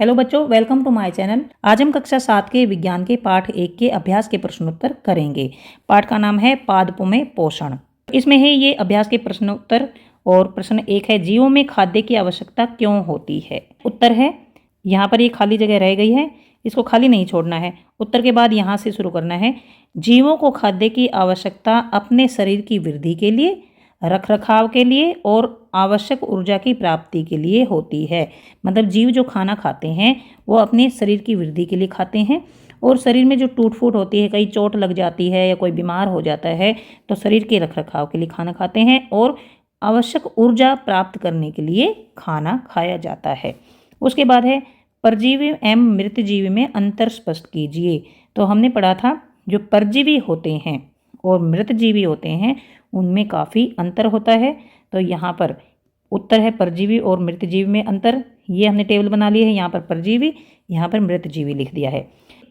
Hello बच्चों, welcome to my channel. आज हम कक्षा 7 के विज्ञान के पाठ 1 के अभ्यास के प्रश्नोत्तर करेंगे। पाठ का नाम है पादपों में पोषण। इसमें है ये अभ्यास के प्रश्नोत्तर और प्रश्न 1 है, जीवों में खाद्य की आवश्यकता क्यों होती है। उत्तर है, यहाँ पर ये खाली जगह रह गई है, इसको खाली नहीं छोड़ना है। उत्तर के बाद यहाँ से शुरू करना है। जीवों को खाद्य की आवश्यकता अपने शरीर की वृद्धि के लिए, रखरखाव के लिए और आवश्यक ऊर्जा की प्राप्ति के लिए होती है। मतलब जीव जो खाना खाते हैं वो अपने शरीर की वृद्धि के लिए खाते हैं और शरीर में जो टूट फूट होती है, कहीं चोट लग जाती है या कोई बीमार हो जाता है तो शरीर के रखरखाव के लिए खाना खाते हैं और आवश्यक ऊर्जा प्राप्त करने के लिए खाना खाया जाता है। उसके बाद है परजीवी एवं मृतजीवी में अंतर स्पष्ट कीजिए। तो हमने पढ़ा था जो परजीवी होते हैं और मृतजीवी होते हैं उनमें काफ़ी अंतर होता है। तो यहाँ पर उत्तर है परजीवी और मृतजीवी में अंतर। ये हमने टेबल बना ली है, यहाँ पर परजीवी, यहाँ पर मृतजीवी लिख दिया है।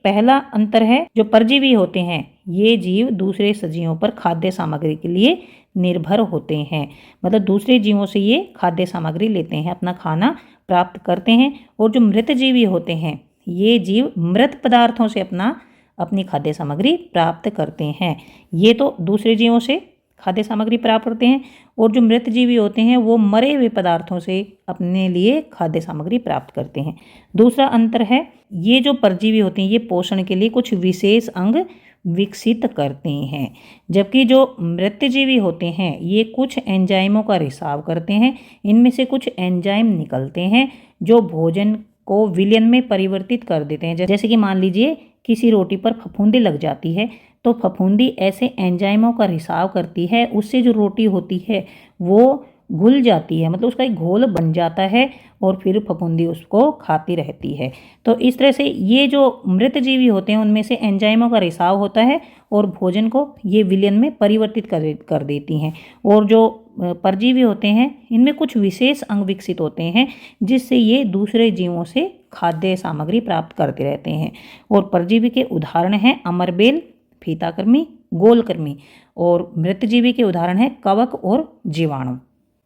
पहला अंतर है, जो परजीवी होते हैं ये जीव दूसरे सजीवों पर खाद्य सामग्री के लिए निर्भर होते हैं। मतलब दूसरे जीवों से ये खाद्य सामग्री लेते हैं, अपना खाना प्राप्त करते हैं। और जो मृतजीवी होते हैं ये जीव मृत पदार्थों से अपनी खाद्य सामग्री प्राप्त करते हैं। ये तो दूसरे जीवों से खाद्य सामग्री प्राप्त करते हैं और जो मृतजीवी होते हैं वो मरे हुए पदार्थों से अपने लिए खाद्य सामग्री प्राप्त करते हैं। दूसरा अंतर है, ये जो परजीवी होते हैं ये पोषण के लिए कुछ विशेष अंग विकसित करते हैं, जबकि जो मृतजीवी होते हैं ये कुछ एंजाइमों का रिसाव करते हैं। इनमें से कुछ एंजाइम निकलते हैं जो भोजन को विलयन में परिवर्तित कर देते हैं। जैसे कि मान लीजिए किसी रोटी पर फफूंदी लग जाती है तो फफूंदी ऐसे एंजाइमों का रिसाव करती है, उससे जो रोटी होती है वो घुल जाती है, मतलब उसका एक घोल बन जाता है और फिर फफूंदी उसको खाती रहती है। तो इस तरह से ये जो मृतजीवी होते हैं उनमें से एंजाइमों का रिसाव होता है और भोजन को ये विलयन में परिवर्तित कर देती हैं। और जो परजीवी होते हैं इनमें कुछ विशेष अंग विकसित होते हैं जिससे ये दूसरे जीवों से खाद्य सामग्री प्राप्त करते रहते हैं। और परजीवी के उदाहरण हैं अमरबेल, फीताकृमि, गोलकृमि। और मृतजीवी के उदाहरण हैं कवक और जीवाणु।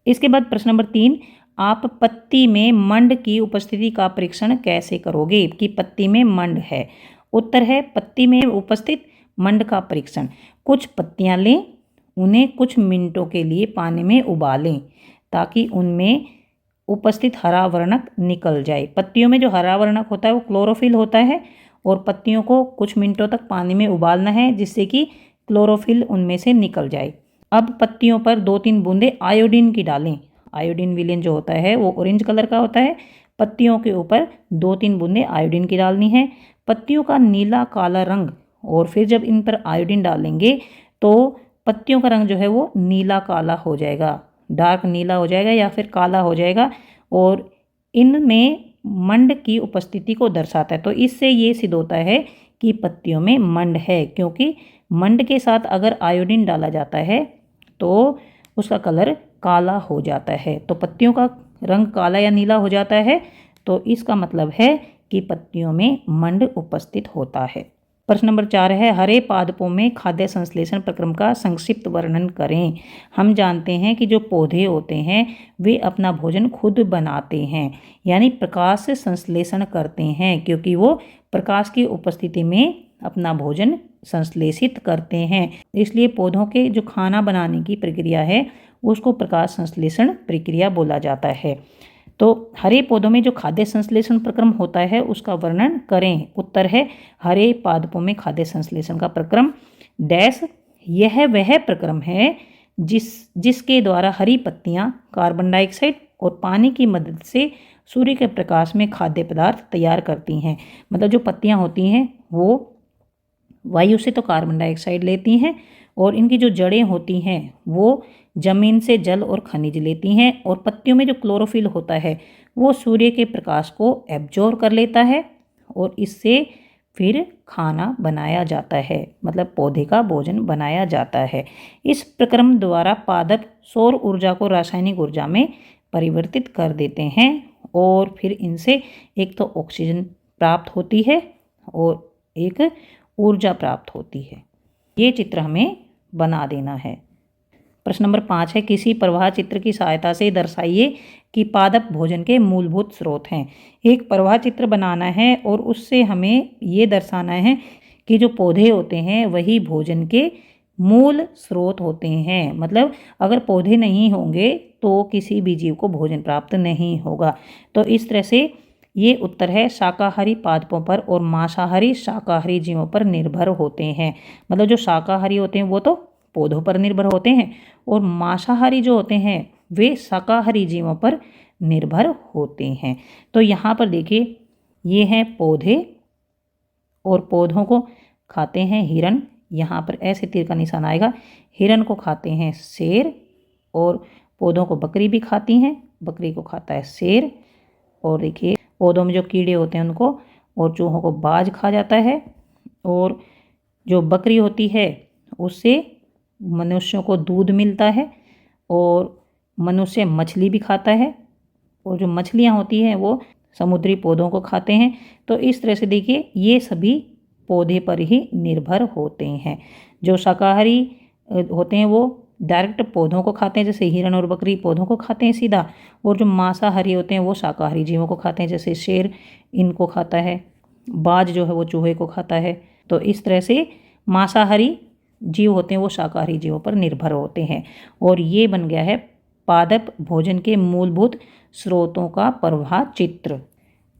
इसके बाद प्रश्न नंबर 3, आप पत्ती में मंड की उपस्थिति का परीक्षण कैसे करोगे कि पत्ती में मंड है। उत्तर है, पत्ती में उपस्थित मंड का परीक्षण, कुछ पत्तियां लें, उन्हें कुछ मिनटों के लिए पानी में उबालें ताकि उनमें उपस्थित हरा वर्णक निकल जाए। पत्तियों में जो हरा वर्णक होता है वो क्लोरोफिल होता है और पत्तियों को कुछ मिनटों तक पानी में उबालना है जिससे कि क्लोरोफिल उनमें से निकल जाए। अब पत्तियों पर 2-3 बूंदे आयोडीन की डालें। आयोडीन विलेन जो होता है वो ऑरेंज कलर का होता है। पत्तियों के ऊपर 2-3 बूंदे आयोडीन की डालनी है। पत्तियों का नीला काला रंग, और फिर जब इन पर आयोडीन डालेंगे तो पत्तियों का रंग जो है वो नीला काला हो जाएगा, डार्क नीला हो जाएगा या फिर काला हो जाएगा और इनमें मंड की उपस्थिति को दर्शाता है। तो इससे ये सिद्ध होता है कि पत्तियों में मंड है, क्योंकि मंड के साथ अगर आयोडीन डाला जाता है तो उसका कलर काला हो जाता है। तो पत्तियों का रंग काला या नीला हो जाता है, तो इसका मतलब है कि पत्तियों में मंड उपस्थित होता है। प्रश्न नंबर 4 है, हरे पादपों में खाद्य संश्लेषण प्रक्रम का संक्षिप्त वर्णन करें। हम जानते हैं कि जो पौधे होते हैं वे अपना भोजन खुद बनाते हैं, यानी प्रकाश संश्लेषण करते हैं, क्योंकि वो प्रकाश की उपस्थिति में अपना भोजन संश्लेषित करते हैं। इसलिए पौधों के जो खाना बनाने की प्रक्रिया है उसको प्रकाश संश्लेषण प्रक्रिया बोला जाता है। तो हरे पौधों में जो खाद्य संश्लेषण प्रक्रम होता है उसका वर्णन करें। उत्तर है, हरे पादपों में खाद्य संश्लेषण का प्रक्रम डैश, यह वह प्रक्रम है जिसके द्वारा हरी पत्तियां कार्बन डाइऑक्साइड और पानी की मदद से सूर्य के प्रकाश में खाद्य पदार्थ तैयार करती हैं। मतलब जो पत्तियां होती हैं वो वायु से तो कार्बन डाइऑक्साइड लेती हैं और इनकी जो जड़ें होती हैं वो जमीन से जल और खनिज लेती हैं, और पत्तियों में जो क्लोरोफिल होता है वो सूर्य के प्रकाश को एब्जॉर्ब कर लेता है और इससे फिर खाना बनाया जाता है, मतलब पौधे का भोजन बनाया जाता है। इस प्रक्रम द्वारा पादप सौर ऊर्जा को रासायनिक ऊर्जा में परिवर्तित कर देते हैं और फिर इनसे एक तो ऑक्सीजन प्राप्त होती है और एक ऊर्जा प्राप्त होती है। ये चित्र हमें बना देना है। प्रश्न नंबर 5 है, किसी प्रवाह चित्र की सहायता से दर्शाइए कि पादप भोजन के मूलभूत स्रोत हैं। एक प्रवाह चित्र बनाना है और उससे हमें ये दर्शाना है कि जो पौधे होते हैं वही भोजन के मूल स्रोत होते हैं। मतलब अगर पौधे नहीं होंगे तो किसी भी जीव को भोजन प्राप्त नहीं होगा। तो इस तरह से ये उत्तर है, शाकाहारी पादपों पर और मांसाहारी शाकाहारी जीवों पर निर्भर होते हैं। मतलब जो शाकाहारी होते हैं वो तो पौधों पर निर्भर होते हैं और मांसाहारी जो होते हैं वे शाकाहारी जीवों पर निर्भर होते हैं। तो यहाँ पर देखिए, ये हैं पौधे और पौधों को खाते हैं हिरन। यहाँ पर ऐसे तीर का निशान आएगा। हिरन को खाते हैं शेर और पौधों को बकरी भी खाती हैं, बकरी को खाता है शेर। और देखिए पौधों में जो कीड़े होते हैं उनको और चूहों को बाज खा जाता है। और जो बकरी होती है उससे मनुष्यों को दूध मिलता है और मनुष्य मछली भी खाता है। और जो मछलियाँ होती हैं वो समुद्री पौधों को खाते हैं। तो इस तरह से देखिए ये सभी पौधे पर ही निर्भर होते हैं। जो शाकाहारी होते हैं वो डायरेक्ट पौधों को खाते हैं, जैसे हिरन और बकरी पौधों को खाते हैं सीधा। और जो मांसाहारी होते हैं वो शाकाहारी जीवों को खाते हैं, जैसे शेर इनको खाता है, बाज जो है वो चूहे को खाता है। तो इस तरह से मांसाहारी जीव होते हैं वो शाकाहारी जीवों पर निर्भर होते हैं। और ये बन गया है पादप भोजन के मूलभूत स्रोतों का प्रवाह चित्र।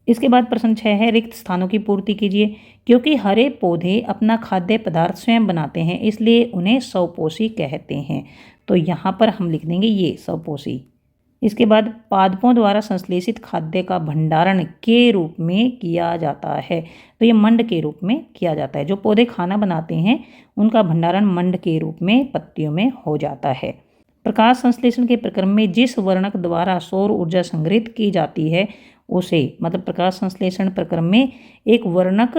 इसके बाद प्रश्न 6 है, रिक्त स्थानों की पूर्ति कीजिए। क्योंकि हरे पौधे अपना खाद्य पदार्थ स्वयं बनाते हैं इसलिए उन्हें स्वपोषी कहते हैं। तो यहाँ पर हम लिख देंगे ये स्वपोषी। इसके बाद पादपों द्वारा संश्लेषित खाद्य का भंडारण के रूप में किया जाता है। तो ये मंड के रूप में किया जाता है। जो पौधे खाना बनाते हैं उनका भंडारण मंड के रूप में पत्तियों में हो जाता है। प्रकाश संश्लेषण के प्रक्रम में जिस वर्णक द्वारा सौर ऊर्जा संग्रहित की जाती है उसे, मतलब प्रकाश संश्लेषण प्रक्रम में एक वर्णक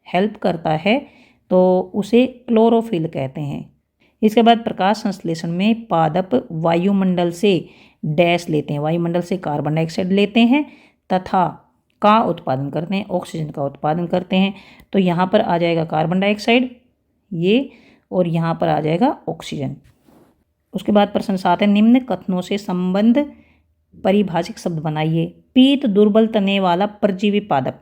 हेल्प करता है तो उसे क्लोरोफिल कहते हैं। इसके बाद प्रकाश संश्लेषण में पादप वायुमंडल से डैश लेते हैं, वायुमंडल से कार्बन डाइऑक्साइड लेते हैं तथा का उत्पादन करते हैं, ऑक्सीजन का उत्पादन करते हैं। तो यहाँ पर आ जाएगा कार्बन डाइऑक्साइड ये, और यहाँ पर आ जाएगा ऑक्सीजन। उसके बाद प्रश्न 7 है, निम्न कथनों से संबंध परिभाषिक शब्द बनाइए। पीत दुर्बल तने वाला परजीवी पादप,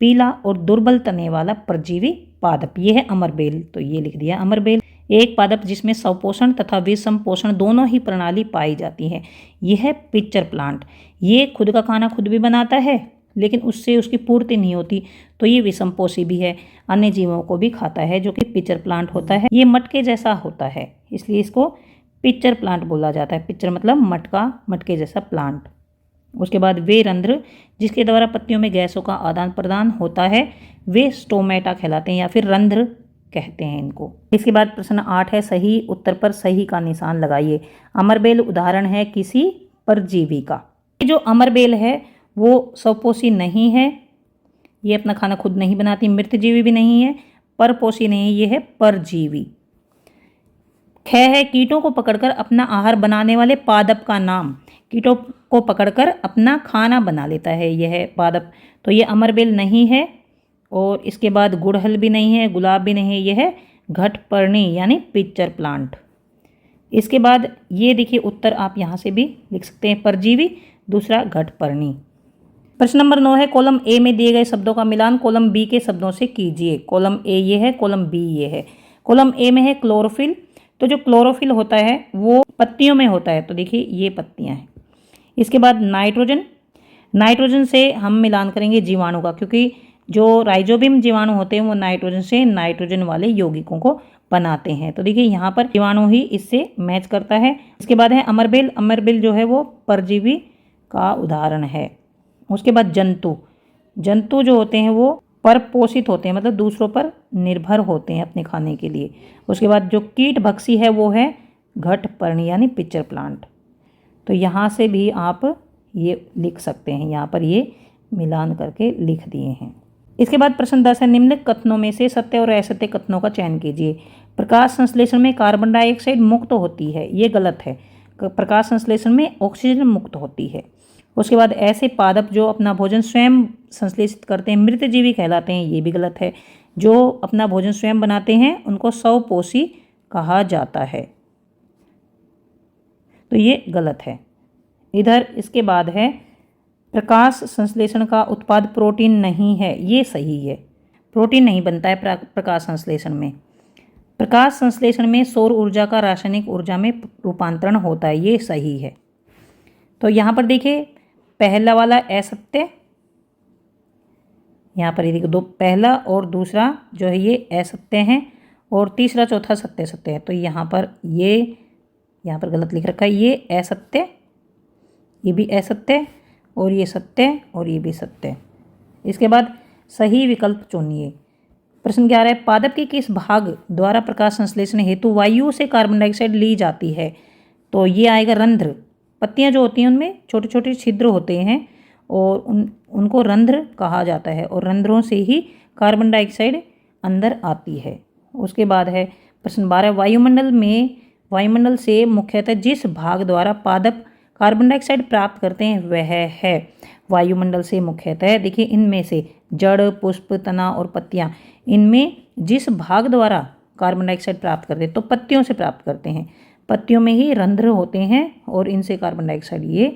पीला और दुर्बल तने वाला परजीवी पादप, ये है अमरबेल। तो ये लिख दिया अमरबेल। एक पादप जिसमें स्वपोषण तथा विषम पोषण दोनों ही प्रणाली पाई जाती है, यह है पिक्चर प्लांट। ये खुद का खाना खुद भी बनाता है लेकिन उससे उसकी पूर्ति नहीं होती, तो ये विषम पोषी भी है, अन्य जीवों को भी खाता है, जो कि पिक्चर प्लांट होता है। ये मटके जैसा होता है इसलिए इसको पिक्चर प्लांट बोला जाता है। पिक्चर मतलब मटका, मटके जैसा प्लांट। उसके बाद वे रंध्र जिसके द्वारा पत्तियों में गैसों का आदान प्रदान होता है वे स्टोमेटा कहलाते हैं या फिर रंध्र कहते हैं इनको। इसके बाद प्रश्न 8 है, सही उत्तर पर सही का निशान लगाइए। अमरबेल उदाहरण है किसी परजीवी का। ये जो अमरबेल है वो स्वपोषी नहीं है, ये अपना खाना खुद नहीं बनाती, मृतजीवी भी नहीं है, परपोषी नहीं, ये है परजीवी। ख है, कीटों को पकड़कर अपना आहार बनाने वाले पादप का नाम। कीटों को पकड़कर अपना खाना बना लेता है यह है पादप। तो ये अमरबेल नहीं है। और इसके बाद गुड़हल भी नहीं है, गुलाब भी नहीं है, यह है घटपर्णी यानी पिक्चर प्लांट। इसके बाद ये देखिए उत्तर आप यहाँ से भी लिख सकते हैं, परजीवी, दूसरा घटपर्णी। प्रश्न नंबर 9 है, कॉलम ए में दिए गए शब्दों का मिलान कॉलम बी के शब्दों से कीजिए। कॉलम ए ये है, कॉलम बी ये है। कॉलम ए में है क्लोरोफिल। तो जो क्लोरोफिल होता है वो पत्तियों में होता है, तो देखिए ये पत्तियां हैं। इसके बाद नाइट्रोजन, नाइट्रोजन से हम मिलान करेंगे जीवाणु का, क्योंकि जो राइजोबियम जीवाणु होते हैं वो नाइट्रोजन से नाइट्रोजन वाले यौगिकों को बनाते हैं। तो देखिए यहाँ पर जीवाणु ही इससे मैच करता है। इसके बाद है अमरबेल। अमरबेल जो है वो परजीवी का उदाहरण है। उसके बाद जंतु, जंतु जो होते हैं वो परपोषित होते हैं, मतलब दूसरों पर निर्भर होते हैं अपने खाने के लिए। उसके बाद जो कीट भक्षी है वो है घटपर्णी यानी पिक्चर प्लांट। तो यहाँ से भी आप ये लिख सकते हैं, यहाँ पर ये मिलान करके लिख दिए हैं। इसके बाद प्रश्न 10 है, निम्न कथनों में से सत्य और असत्य कथनों का चयन कीजिए। प्रकाश संश्लेषण में कार्बन डाइऑक्साइड मुक्त होती है, ये गलत है। प्रकाश संश्लेषण में ऑक्सीजन मुक्त होती है। उसके बाद ऐसे पादप जो अपना भोजन स्वयं संश्लेषित करते हैं मृतजीवी कहलाते हैं, ये भी गलत है। जो अपना भोजन स्वयं बनाते हैं उनको स्वपोषी कहा जाता है। तो ये गलत है। इधर इसके बाद है प्रकाश संश्लेषण का उत्पाद प्रोटीन नहीं है, ये सही है। प्रोटीन नहीं बनता है प्रकाश संश्लेषण में। प्रकाश संश्लेषण में सौर ऊर्जा का रासायनिक ऊर्जा में रूपांतरण होता है, ये सही है। तो यहाँ पर देखिए पहला वाला असत्य, यहाँ पर ये देखिए दो, पहला और दूसरा जो है ये असत्य हैं और तीसरा चौथा सत्य सत्य है। तो यहाँ पर गलत लिख रखा है, ये असत्य, ये भी असत्य और ये सत्य और ये भी सत्य। इसके बाद सही विकल्प चुनिए। प्रश्न 11 है पादप के किस भाग द्वारा प्रकाश संश्लेषण हेतु वायु से कार्बन डाइऑक्साइड ली जाती है? तो ये आएगा रंध्र। पत्तियां जो होती हैं उनमें छोटे छोटे छिद्र होते हैं और उनको रंध्र कहा जाता है और रंध्रों से ही कार्बन डाइऑक्साइड अंदर आती है। उसके बाद है प्रश्न 12 वायुमंडल से मुख्यतः जिस भाग द्वारा पादप कार्बन डाइऑक्साइड प्राप्त करते हैं वह है। वायुमंडल से मुख्यतः देखिए इनमें से जड़, पुष्प, तना और पत्तियां, इनमें जिस भाग द्वारा कार्बन डाइऑक्साइड प्राप्त करते हैं तो पत्तियों से प्राप्त करते हैं। पत्तियों में ही रंध्र होते हैं और इनसे कार्बन डाइऑक्साइड ये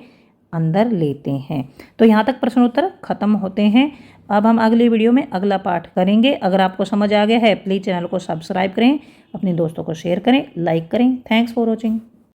अंदर लेते हैं। तो यहाँ तक प्रश्नोत्तर खत्म होते हैं। अब हम अगली वीडियो में अगला पाठ करेंगे। अगर आपको समझ आ गया है प्लीज़ चैनल को सब्सक्राइब करें, अपने दोस्तों को शेयर करें, लाइक करें। Thanks for watching.